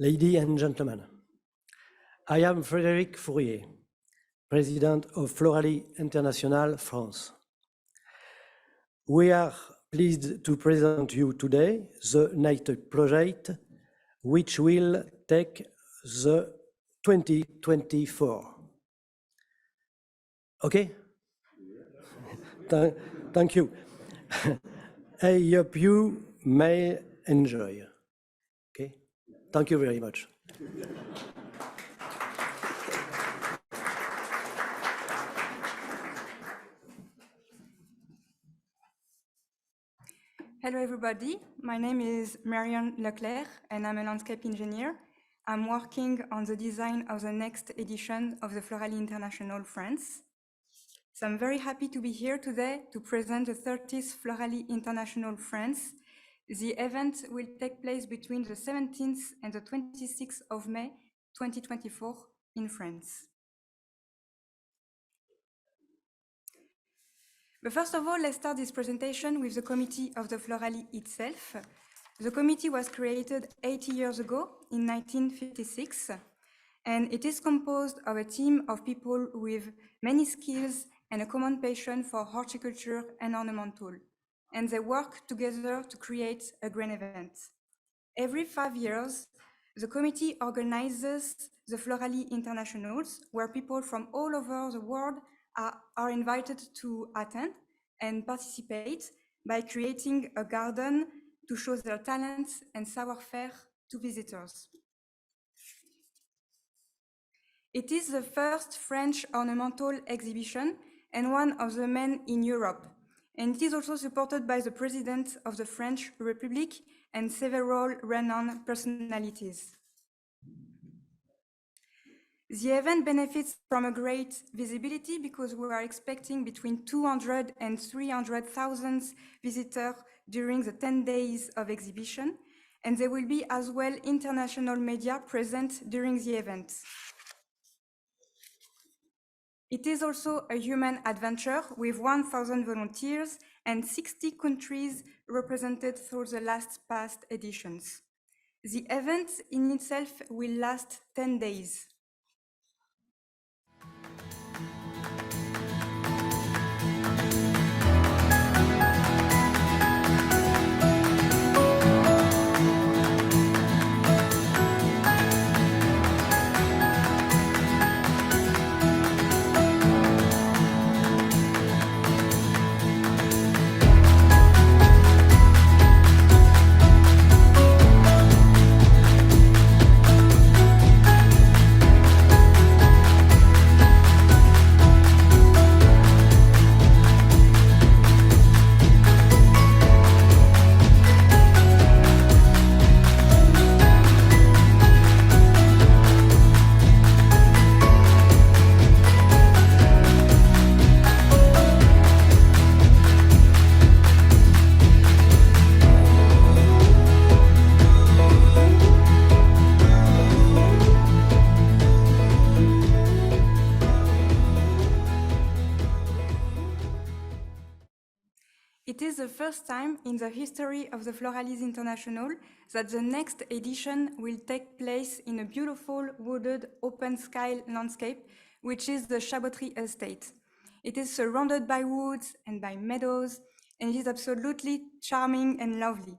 Ladies and gentlemen, I am Frédéric Fourier, President of Floralies International France. We are pleased to present you today the NITE project, which will take the 2024. Okay? Thank you. I hope you may enjoy. Okay? Thank you very much. Hello everybody, my name is Marion Leclerc and I'm a landscape engineer. I'm working on the design of the next edition of the Floralies International France. So I'm very happy to be here today to present the 30th Floralies International France. The event will take place between the 17th and the 26th of May 2024 in France. But first of all, let's start this presentation with the committee of the Floralies itself. The committee was created 80 years ago in 1956, and it is composed of a team of people with many skills and a common passion for horticulture and ornamental, and they work together to create a grand event. Every 5 years, the committee organizes the Floralies Internationals, where people from all over the world are invited to attend and participate by creating a garden to show their talents and savoir-faire to visitors. It is the first French ornamental exhibition and one of the main in Europe, and it is also supported by the President of the French Republic and several renowned personalities. The event benefits from a great visibility because we are expecting between 200 and 300,000 visitors during the 10 days of exhibition, and there will be as well international media present during the event. It is also a human adventure with 1,000 volunteers and 60 countries represented through the past editions. The event in itself will last 10 days. It is the first time in the history of the Floralies International that the next edition will take place in a beautiful wooded open sky landscape, which is the Chaboterie estate. It is surrounded by woods and by meadows, and it is absolutely charming and lovely.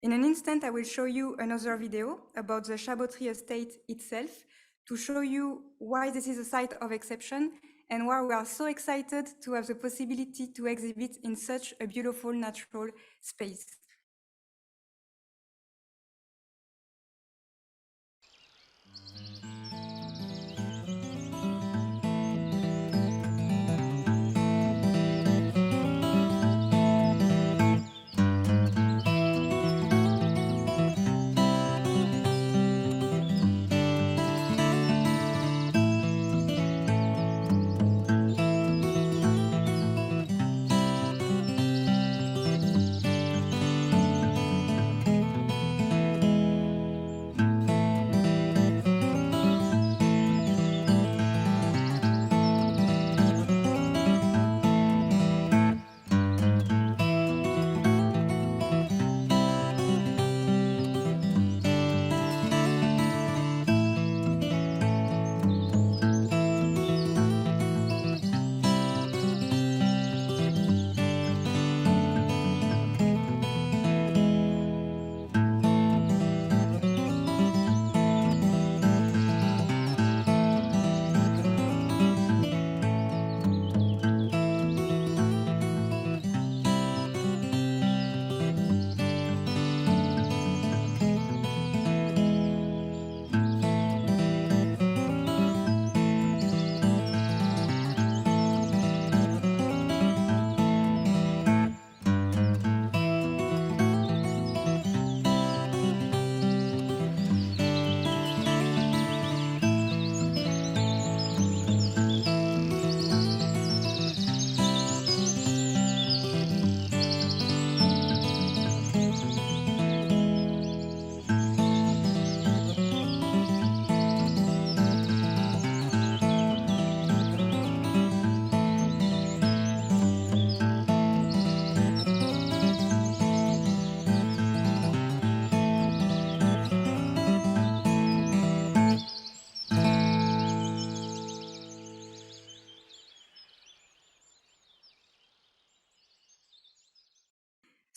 In an instant, I will show you another video about the Chaboterie estate itself to show you why this is a site of exception and why we are so excited to have the possibility to exhibit in such a beautiful natural space.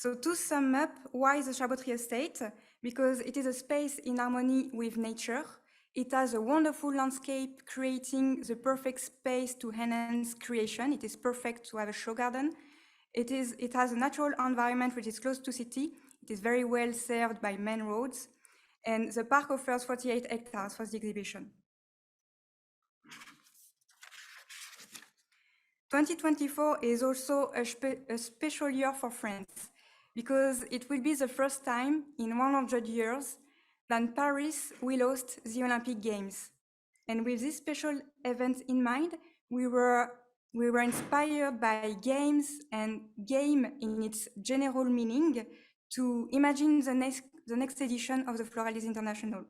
So to sum up, why the Chaboterie estate? Because it is a space in harmony with nature. It has a wonderful landscape, creating the perfect space to enhance creation. It is perfect to have a show garden. It has a natural environment which is close to city. It is very well served by main roads. And the park offers 48 hectares for the exhibition. 2024 is also a special year for France, because it will be the first time in 100 years that Paris will host the Olympic Games. And with this special event in mind, we were inspired by games and game in its general meaning to imagine the next edition of the Floralies International.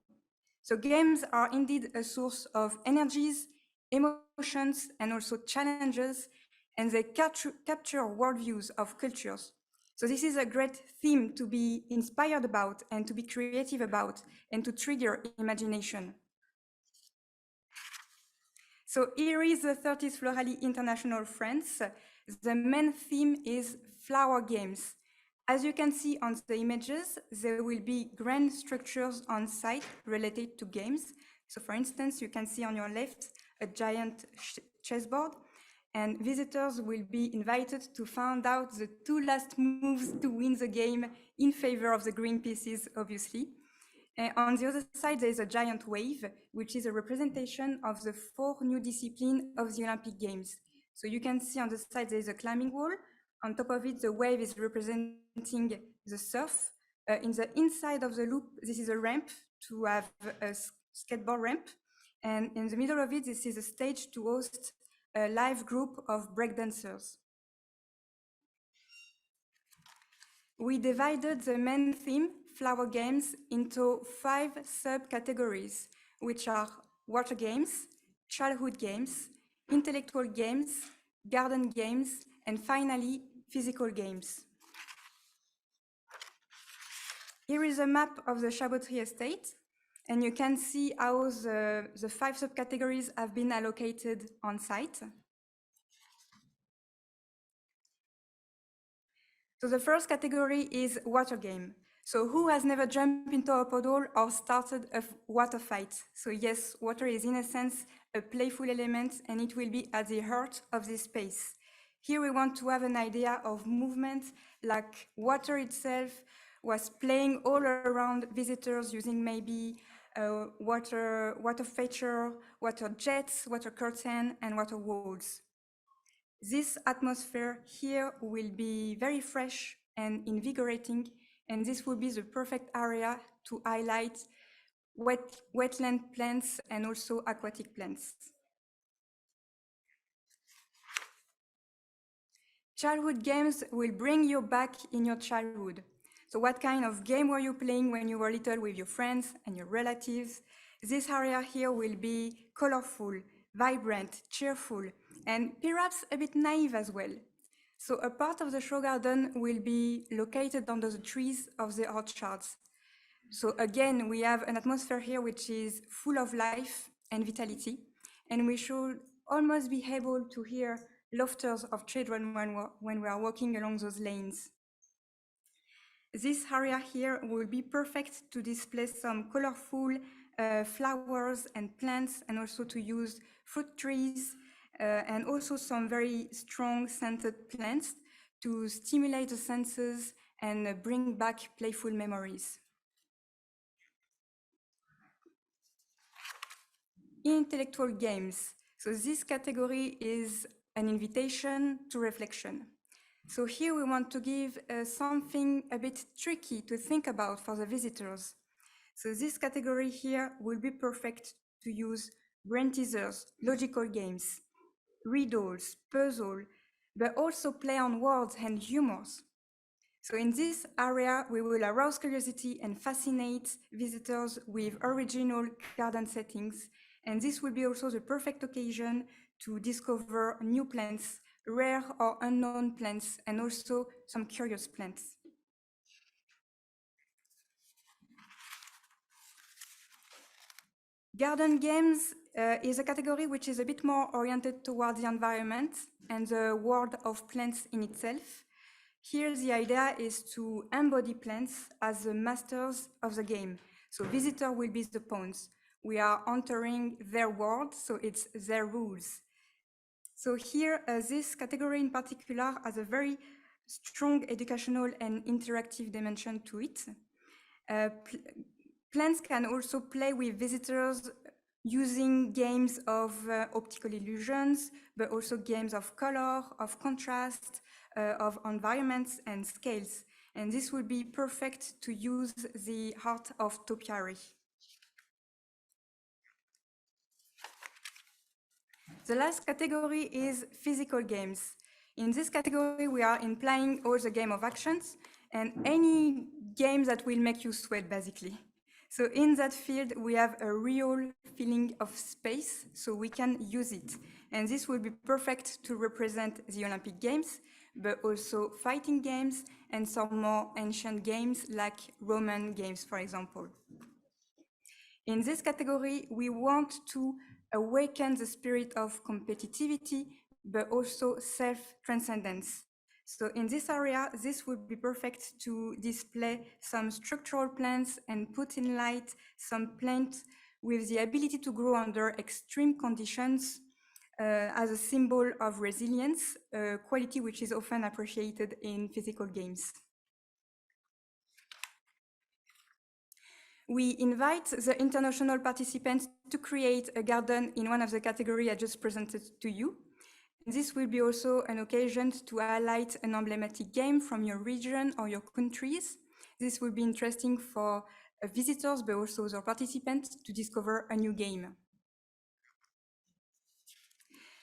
So games are indeed a source of energies, emotions, and also challenges, and they capture worldviews of cultures. So this is a great theme to be inspired about and to be creative about and to trigger imagination. So here is the 30th Floralies International France. The main theme is flower games. As you can see on the images, there will be grand structures on site related to games. So for instance, you can see on your left a giant chessboard, and visitors will be invited to find out the two last moves to win the game in favor of the green pieces, obviously. On the other side, there is a giant wave, which is a representation of the 4 new disciplines of the Olympic Games. So you can see on the side, there is a climbing wall. On top of it, the wave is representing the surf. In the inside of the loop, this is a ramp to have a skateboard ramp. And in the middle of it, this is a stage to host a live group of breakdancers. We divided the main theme, flower games, into 5 subcategories, which are water games, childhood games, intellectual games, garden games, and finally, physical games. Here is a map of the Chaboterie estate, and you can see how the 5 subcategories have been allocated on site. So the first category is water game. So who has never jumped into a puddle or started a water fight? So yes, water is in a sense a playful element, and it will be at the heart of this space. Here we want to have an idea of movement, like water itself was playing all around visitors using maybe water feature, water jets, water curtain, and water walls. This atmosphere here will be very fresh and invigorating, and this will be the perfect area to highlight wetland plants and also aquatic plants. Childhood games will bring you back in your childhood. So what kind of game were you playing when you were little with your friends and your relatives? This area here will be colorful, vibrant, cheerful, and perhaps a bit naive as well. So a part of the show garden will be located under the trees of the orchards. So again, we have an atmosphere here which is full of life and vitality, and we should almost be able to hear laughter of children when we are walking along those lanes. This area here will be perfect to display some colorful flowers and plants, and also to use fruit trees and also some very strong scented plants to stimulate the senses and bring back playful memories. Intellectual games. So this category is an invitation to reflection. So here we want to give something a bit tricky to think about for the visitors. So this category here will be perfect to use brain teasers, logical games, riddles, puzzle, but also play on words and humors. So in this area, we will arouse curiosity and fascinate visitors with original garden settings. And this will be also the perfect occasion to discover new plants, rare or unknown plants, and also some curious plants. Garden games is a category which is a bit more oriented towards the environment and the world of plants in itself. Here, the idea is to embody plants as the masters of the game. So visitor will be the pawns. We are entering their world, so it's their rules. So here, this category in particular has a very strong educational and interactive dimension to it. Plants can also play with visitors using games of optical illusions, but also games of color, of contrast, of environments and scales. And this would be perfect to use the art of topiary. The last category is physical games. In this category, we are implying all the game of actions and any game that will make you sweat, basically. So in that field, we have a real feeling of space, so we can use it. And this will be perfect to represent the Olympic Games, but also fighting games and some more ancient games like Roman games, for example. In this category, we want to awaken the spirit of competitivity, but also self-transcendence. So in this area, this would be perfect to display some structural plants and put in light some plants with the ability to grow under extreme conditions as a symbol of resilience, a quality which is often appreciated in physical games. We invite the international participants to create a garden in one of the categories I just presented to you. This will be also an occasion to highlight an emblematic game from your region or your countries. This will be interesting for visitors, but also the participants to discover a new game.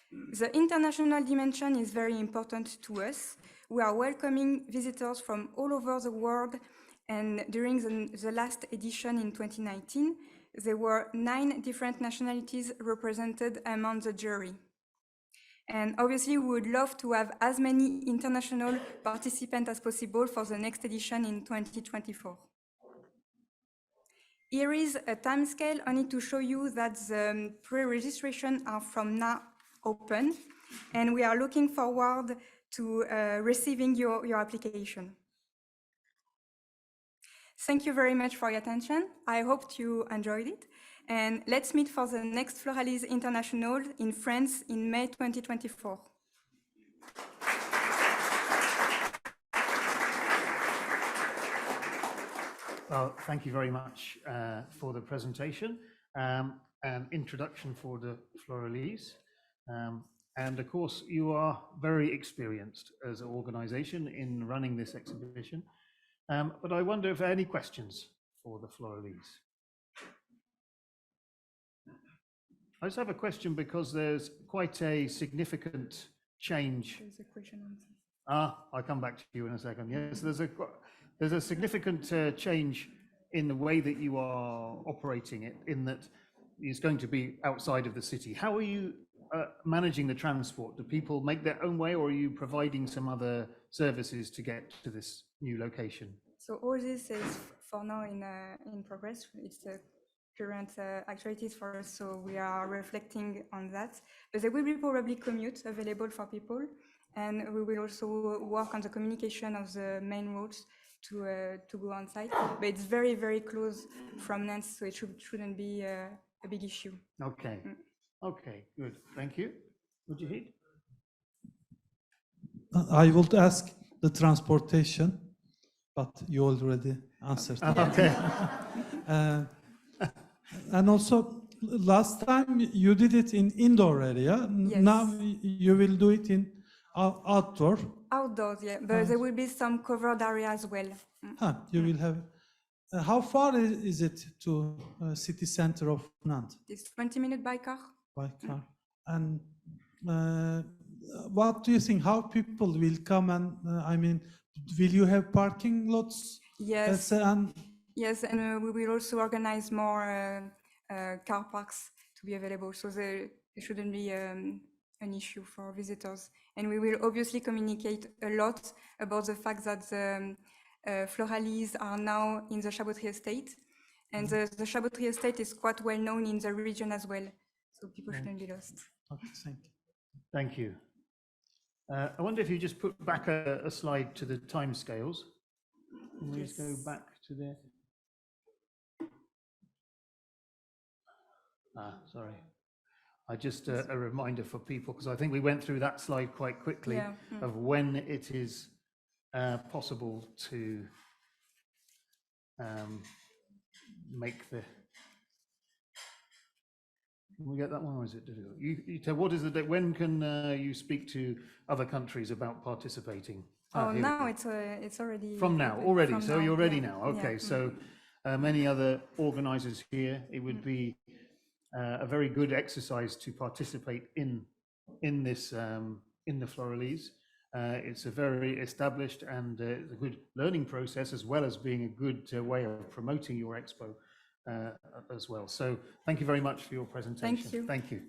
The international dimension is very important to us. We are welcoming visitors from all over the world, and during the last edition in 2019, there were 9 different nationalities represented among the jury. And obviously, we would love to have as many international participants as possible for the next edition in 2024. Here is a timescale only to show you that the pre-registration are from now open, and we are looking forward to receiving your application. Thank you very much for your attention. I hope you enjoyed it. And let's meet for the next Floralies International in France in May 2024. Well, thank you very much for the presentation, an introduction for the Floralies. And of course, you are very experienced as an organization in running this exhibition. But I wonder if there are any questions for the Floralies. I just have a question because there's quite a significant change. There's a question on this. I'll come back to you in a second. Yes, there's a significant change in the way that you are operating it, in that it's going to be outside of the city. How are you managing the transport? Do people make their own way, or are you providing some other services to get to this new location? So all this is for now in progress. It's the current actualities for us, so we are reflecting on that. But there will be probably commute available for people, and we will also work on the communication of the main roads to go on site. But it's very, very close from Nantes, so it shouldn't be a big issue. Okay. Okay, good. Thank you. Would you hit? I would ask the transportation, but you already answered. Okay. And also, last time you did it in indoor area. Yes. Now you will do it in outdoor. Outdoors, yeah, but there will be some covered area as well. You will have. How far is it to city center of Nantes? It's 20 minutes by car. By car. And what do you think? How people will come? And I mean, will you have parking lots? Yes. Yes, and we will also organize more car parks to be available, so there shouldn't be an issue for visitors. And we will obviously communicate a lot about the fact that the Floralies are now in the Chaboterie estate, and the Chaboterie estate is quite well known in the region as well, so people shouldn't be lost. Okay, thank you. Thank you. I wonder if you just put back a slide to the timescales. Can we just go Yes. back to there? Sorry. I just a reminder for people, because I think we went through that slide quite quickly, Yeah. of when it is possible to make the. Can we get that one, or is it difficult? You tell, what is the date? When can you speak to other countries about participating? Oh, here we now go. it's already From now, open. already. From So now, you're ready yeah. now. Okay. Yeah. So many other organisers here. It would be a very good exercise to participate in this in the Floralies. It's a very established and a good learning process, as well as being a good way of promoting your expo as well. So thank you very much for your presentation. you. Thank you.